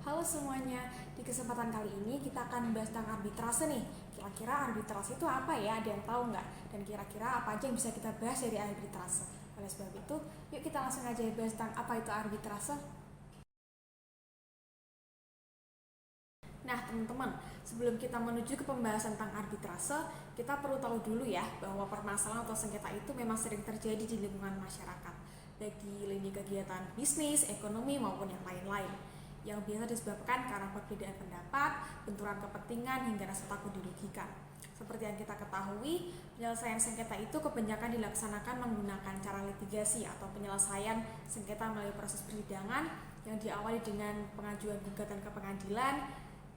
Halo semuanya, di kesempatan kali ini kita akan membahas tentang arbitrase nih. Kira-kira arbitrase itu apa ya? Ada yang tahu nggak? Dan kira-kira apa aja yang bisa kita bahas dari arbitrase? Oleh sebab itu, yuk kita langsung aja bahas tentang apa itu arbitrase. Nah teman-teman, sebelum kita menuju ke pembahasan tentang arbitrase, kita perlu tahu dulu ya bahwa permasalahan atau sengketa itu memang sering terjadi di lingkungan masyarakat, baik di lini kegiatan bisnis, ekonomi maupun yang lain-lain, yang biasa disebabkan karena perbedaan pendapat, benturan kepentingan, hingga rasa takut dirugikan. Seperti yang kita ketahui, penyelesaian sengketa itu kebanyakan dilaksanakan menggunakan cara litigasi atau penyelesaian sengketa melalui proses persidangan yang diawali dengan pengajuan gugatan ke pengadilan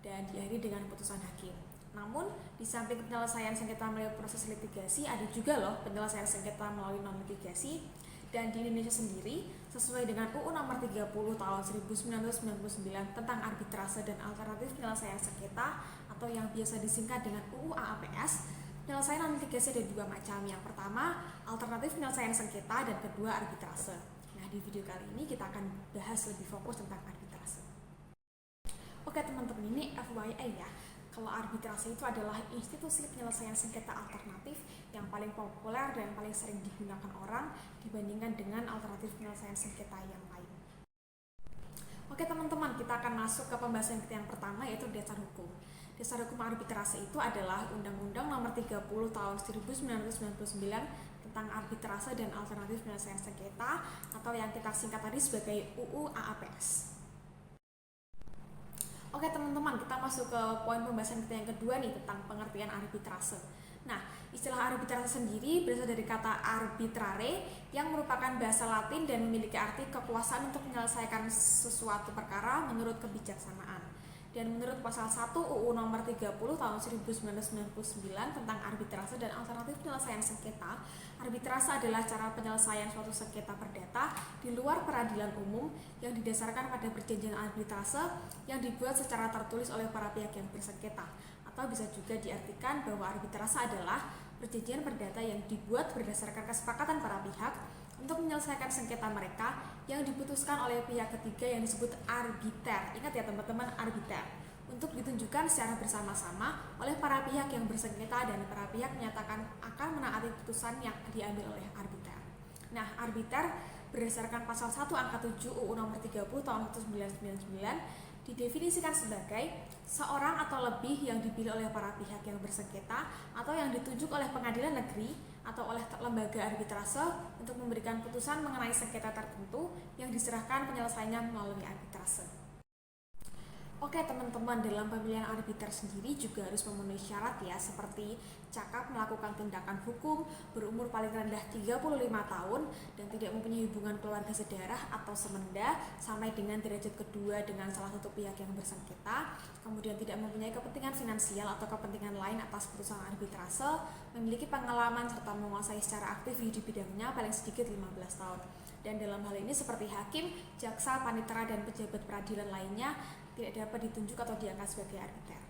dan diakhiri dengan putusan hakim. Namun, di samping penyelesaian sengketa melalui proses litigasi, ada juga loh penyelesaian sengketa melalui non-litigasi. Dan di Indonesia sendiri, sesuai dengan UU Nomor 30 Tahun 1999 tentang arbitrase dan alternatif penyelesaian sengketa atau yang biasa disingkat dengan UU AAPS, penyelesaian non-litigasi ada dua macam. Yang pertama, alternatif penyelesaian sengketa, dan kedua, arbitrase. Nah, di video kali ini kita akan bahas lebih fokus tentang arbitrase. Oke teman-teman, ini FYI ya, kalau arbitrase itu adalah institusi penyelesaian sengketa alternatif yang paling populer dan yang paling sering digunakan orang dibandingkan dengan alternatif penyelesaian sengketa yang lain. Oke teman-teman, kita akan masuk ke pembahasan kita yang pertama, yaitu dasar hukum. Dasar hukum arbitrase itu adalah Undang-Undang Nomor 30 Tahun 1999 tentang arbitrase dan alternatif penyelesaian sengketa atau yang kita singkat tadi sebagai UU AAPS. Oke teman-teman, kita masuk ke poin pembahasan kita yang kedua nih, tentang pengertian arbitrase. Nah, istilah arbitrase sendiri berasal dari kata arbitrare yang merupakan bahasa Latin dan memiliki arti kekuasaan untuk menyelesaikan sesuatu perkara menurut kebijaksanaan. Dan menurut pasal 1 UU Nomor 30 Tahun 1999 tentang arbitrase dan alternatif penyelesaian sengketa, arbitrase adalah cara penyelesaian suatu sengketa perdata di luar peradilan umum yang didasarkan pada perjanjian arbitrase yang dibuat secara tertulis oleh para pihak yang bersengketa. Atau bisa juga diartikan bahwa arbitrase adalah perjanjian perdata yang dibuat berdasarkan kesepakatan para pihak untuk menyelesaikan sengketa mereka yang diputuskan oleh pihak ketiga yang disebut arbiter. Ingat ya teman-teman, arbiter. Untuk ditunjukkan secara bersama-sama oleh para pihak yang bersengketa dan para pihak menyatakan akan menaati putusan yang diambil oleh arbiter. Nah, arbiter berdasarkan pasal 1 angka 7 UU Nomor 30 Tahun 1999 didefinisikan sebagai seorang atau lebih yang dipilih oleh para pihak yang bersengketa atau yang ditunjuk oleh pengadilan negeri atau oleh lembaga arbitrase untuk memberikan putusan mengenai sengketa tertentu yang diserahkan penyelesaiannya melalui arbitrase. Oke teman-teman, dalam pemilihan arbiter sendiri juga harus memenuhi syarat ya, seperti cakap melakukan tindakan hukum, berumur paling rendah 35 tahun, dan tidak mempunyai hubungan keluarga sedarah atau semenda sampai dengan derajat kedua dengan salah satu pihak yang bersengketa, kemudian tidak mempunyai kepentingan finansial atau kepentingan lain atas putusan arbitrase, memiliki pengalaman serta menguasai secara aktif di bidangnya paling sedikit 15 tahun. Dan dalam hal ini seperti hakim, jaksa, panitera, dan pejabat peradilan lainnya tidak dapat ditunjuk atau diangkat sebagai arbiter.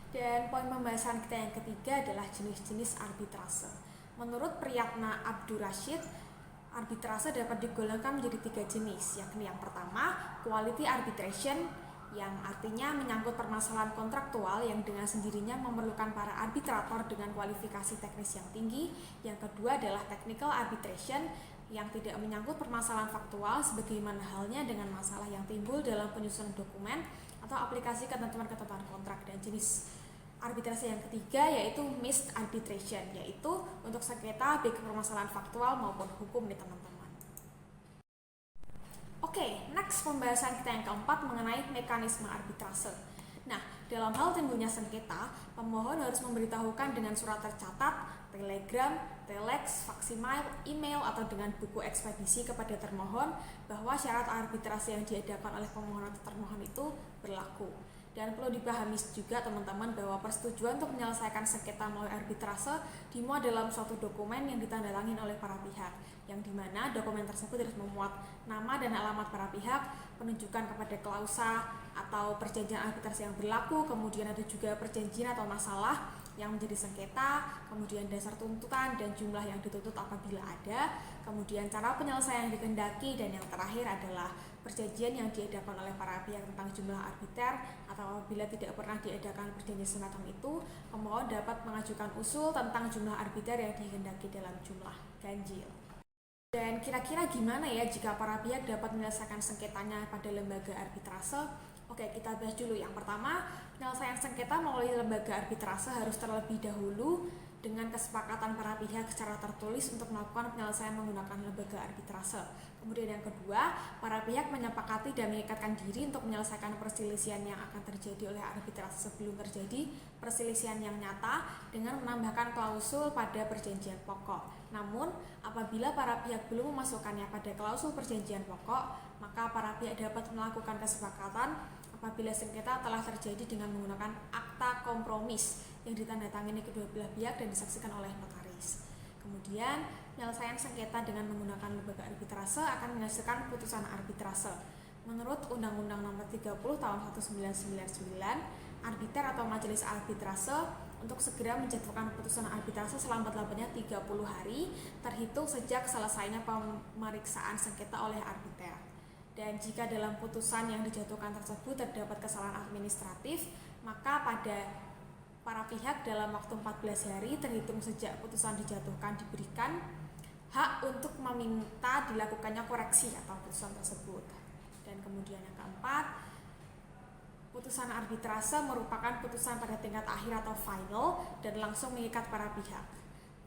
Dan poin pembahasan kita yang ketiga adalah jenis-jenis arbitrase. Menurut Priyatna Abdurrashid, arbitrase dapat digolongkan menjadi 3 jenis, yakni yang pertama, quality arbitration, yang artinya menyangkut permasalahan kontraktual yang dengan sendirinya memerlukan para arbitrator dengan kualifikasi teknis yang tinggi. Yang kedua adalah technical arbitration, yang tidak menyangkut permasalahan faktual sebagaimana halnya dengan masalah yang timbul dalam penyusunan dokumen atau aplikasi ketentuan-ketentuan kontrak. Dan jenis arbitrase yang ketiga yaitu mixed arbitration, yaitu untuk sengketa baik permasalahan faktual maupun hukum nih teman-teman. Oke, next pembahasan kita yang keempat mengenai mekanisme arbitrase. Nah, dalam hal timbulnya sengketa, pemohon harus memberitahukan dengan surat tercatat, telegram, telex, faksimiles, email, atau dengan buku ekspedisi kepada termohon bahwa syarat arbitrase yang diadakan oleh pemohon atau termohon itu berlaku. Dan perlu dipahami juga teman-teman bahwa persetujuan untuk menyelesaikan sengketa melalui arbitrase dimuat dalam suatu dokumen yang ditandatangani oleh para pihak, yang dimana dokumen tersebut harus memuat nama dan alamat para pihak, penunjukan kepada klausa atau perjanjian arbitrase yang berlaku, kemudian ada juga perjanjian atau masalah, yang menjadi sengketa, kemudian dasar tuntutan dan jumlah yang dituntut apabila ada, kemudian cara penyelesaian yang dikehendaki, dan yang terakhir adalah perjanjian yang diadakan oleh para pihak tentang jumlah arbiter, atau apabila tidak pernah diadakan perjanjian semacam itu, pemohon dapat mengajukan usul tentang jumlah arbiter yang dikehendaki dalam jumlah ganjil. Dan kira-kira gimana ya jika para pihak dapat menyelesaikan sengketanya pada lembaga arbitrase? Oke, kita bahas dulu. Yang pertama, penyelesaian sengketa melalui lembaga arbitrase harus terlebih dahulu dengan kesepakatan para pihak secara tertulis untuk melakukan penyelesaian menggunakan lembaga arbitrase. Kemudian yang kedua, para pihak menyepakati dan mengikatkan diri untuk menyelesaikan perselisihan yang akan terjadi oleh arbitrase sebelum terjadi perselisihan yang nyata dengan menambahkan klausul pada perjanjian pokok. Namun, apabila para pihak belum memasukkannya pada klausul perjanjian pokok, maka para pihak dapat melakukan kesepakatan apabila sengketa telah terjadi dengan menggunakan akta kompromis yang ditandatangani kedua belah pihak dan disaksikan oleh notaris. Kemudian, penyelesaian sengketa dengan menggunakan lembaga arbitrase akan menghasilkan putusan arbitrase. Menurut Undang-Undang Nomor 30 Tahun 1999, arbiter atau majelis arbitrase untuk segera menjatuhkan putusan arbitrase selambat-lambatnya 30 hari terhitung sejak selesainya pemeriksaan sengketa oleh arbiter. Dan jika dalam putusan yang dijatuhkan tersebut terdapat kesalahan administratif, maka pada para pihak dalam waktu 14 hari terhitung sejak putusan dijatuhkan diberikan hak untuk meminta dilakukannya koreksi atau putusan tersebut. Dan kemudian yang keempat, putusan arbitrase merupakan putusan pada tingkat akhir atau final dan langsung mengikat para pihak.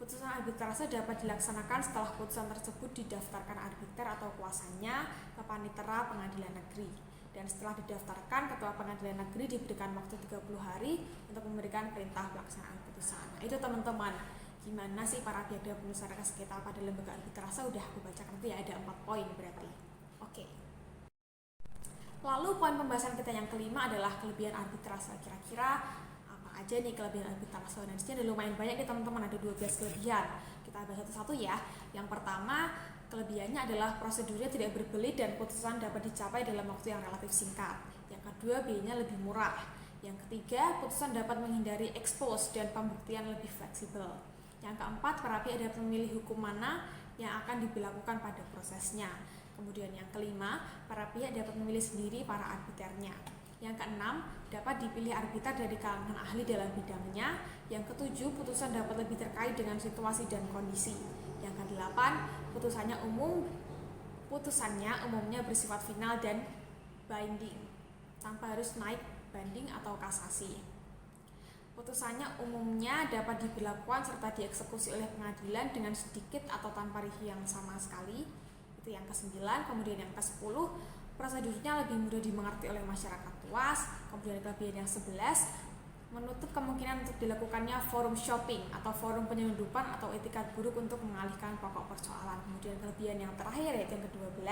Putusan arbitrase dapat dilaksanakan setelah putusan tersebut didaftarkan arbiter atau kuasanya ke panitera pengadilan negeri. Dan setelah didaftarkan, ketua pengadilan negeri diberikan waktu 30 hari untuk memberikan perintah pelaksanaan putusan. Nah, itu teman-teman, gimana sih para pihak dapat menyelesaikan sengketa pada lembaga arbitrase? Udah aku bacakan nanti ya, ada 4 poin berarti. Oke. Lalu poin pembahasan kita yang kelima adalah kelebihan arbitrase. Kira-kira aja nih kelebihan arbitrase. Dan disini ada lumayan banyak nih teman-teman, ada 12 kelebihan. Kita bahas satu-satu ya. Yang pertama, kelebihannya adalah prosedurnya tidak berbelit dan putusan dapat dicapai dalam waktu yang relatif singkat. Yang kedua, biayanya lebih murah. Yang ketiga, putusan dapat menghindari expose dan pembuktian lebih fleksibel. Yang keempat, para pihak dapat memilih hukum mana yang akan diberlakukan pada prosesnya. Kemudian yang kelima, para pihak dapat memilih sendiri para arbiternya. Yang keenam, dapat dipilih arbiter dari kalangan ahli dalam bidangnya. Yang ketujuh, putusan dapat lebih terkait dengan situasi dan kondisi. Yang kedelapan, putusannya umumnya bersifat final dan binding, tanpa harus naik banding atau kasasi. Putusannya umumnya dapat diberlakukan serta dieksekusi oleh pengadilan dengan sedikit atau tanpa review yang sama sekali. Itu yang ke-9. Kemudian yang ke-10, prosedurnya lebih mudah dimengerti oleh masyarakat luas. Kemudian kelebihan yang 11, menutup kemungkinan untuk dilakukannya forum shopping atau forum penyelundupan atau etikat buruk untuk mengalihkan pokok persoalan. Kemudian kelebihan yang terakhir yaitu yang ke-12,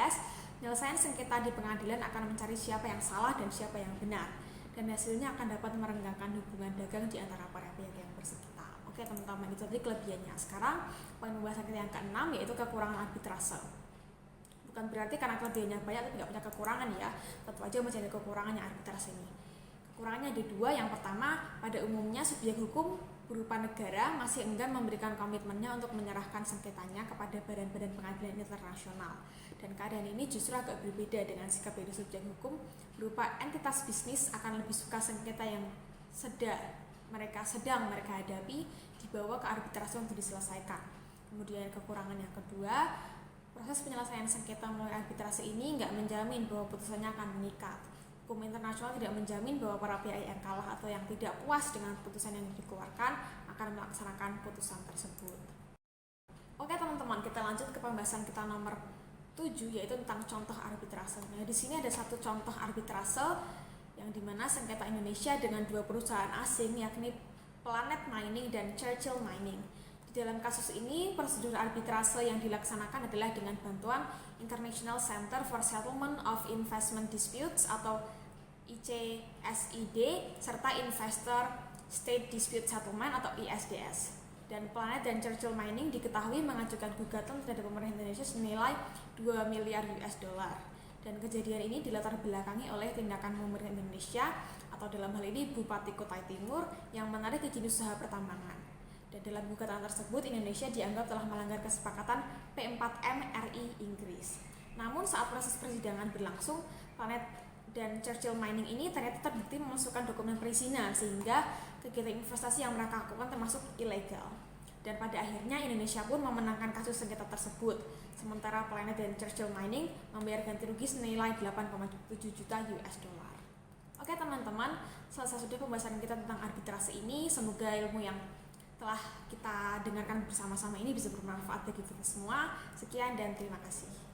penyelesaian sengketa di pengadilan akan mencari siapa yang salah dan siapa yang benar, dan hasilnya akan dapat merenggangkan hubungan dagang di antara para pihak yang bersengketa. Oke teman-teman, itu tadi kelebihannya. Sekarang poin pembahasan kita yang ke-6 yaitu kekurangan arbitrase. Bukan berarti karena kelebihannya banyak tapi tidak punya kekurangan ya, tentu aja masih ada kekurangannya arbitrase ini. Kekurangannya ada 2. Yang pertama, pada umumnya subjek hukum berupa negara masih enggan memberikan komitmennya untuk menyerahkan sengketanya kepada badan-badan pengadilan internasional. Dan keadaan ini justru agak berbeda dengan sikap dari subjek hukum berupa entitas bisnis akan lebih suka sengketa yang sedang mereka hadapi dibawa ke arbitrase untuk diselesaikan. Kemudian kekurangan yang kedua, proses penyelesaian sengketa melalui arbitrase ini nggak menjamin bahwa putusannya akan mengikat. Hukum internasional tidak menjamin bahwa para pihak yang kalah atau yang tidak puas dengan putusan yang dikeluarkan akan melaksanakan putusan tersebut. Oke teman-teman, kita lanjut ke pembahasan kita nomor 7 yaitu tentang contoh arbitrase. Nah, di sini ada satu contoh arbitrase yang dimana sengketa Indonesia dengan 2 perusahaan asing yakni Planet Mining dan Churchill Mining. Di dalam kasus ini, prosedur arbitrase yang dilaksanakan adalah dengan bantuan International Center for Settlement of Investment Disputes atau ICSID serta Investor State Dispute Settlement atau ISDS. Dan Planet dan Churchill Mining diketahui mengajukan gugatan terhadap pemerintah Indonesia senilai 2 miliar US dollar. Dan kejadian ini dilatar belakangi oleh tindakan pemerintah Indonesia atau dalam hal ini Bupati Kutai Timur yang menarik izin usaha pertambangan. Dan dalam gugatan tersebut Indonesia dianggap telah melanggar kesepakatan P4M RI Inggris. Namun saat proses persidangan berlangsung, Planet dan Churchill Mining ini ternyata terbukti memasukkan dokumen perizinan sehingga kegiatan investasi yang mereka lakukan termasuk ilegal. Dan pada akhirnya Indonesia pun memenangkan kasus sengketa tersebut. Sementara Planet dan Churchill Mining membayar ganti rugi senilai 8,7 juta US dollar. Oke teman-teman, selesai sudah pembahasan kita tentang arbitrase ini. Semoga ilmu yang telah kita dengarkan bersama-sama ini bisa bermanfaat bagi kita semua. Sekian dan terima kasih.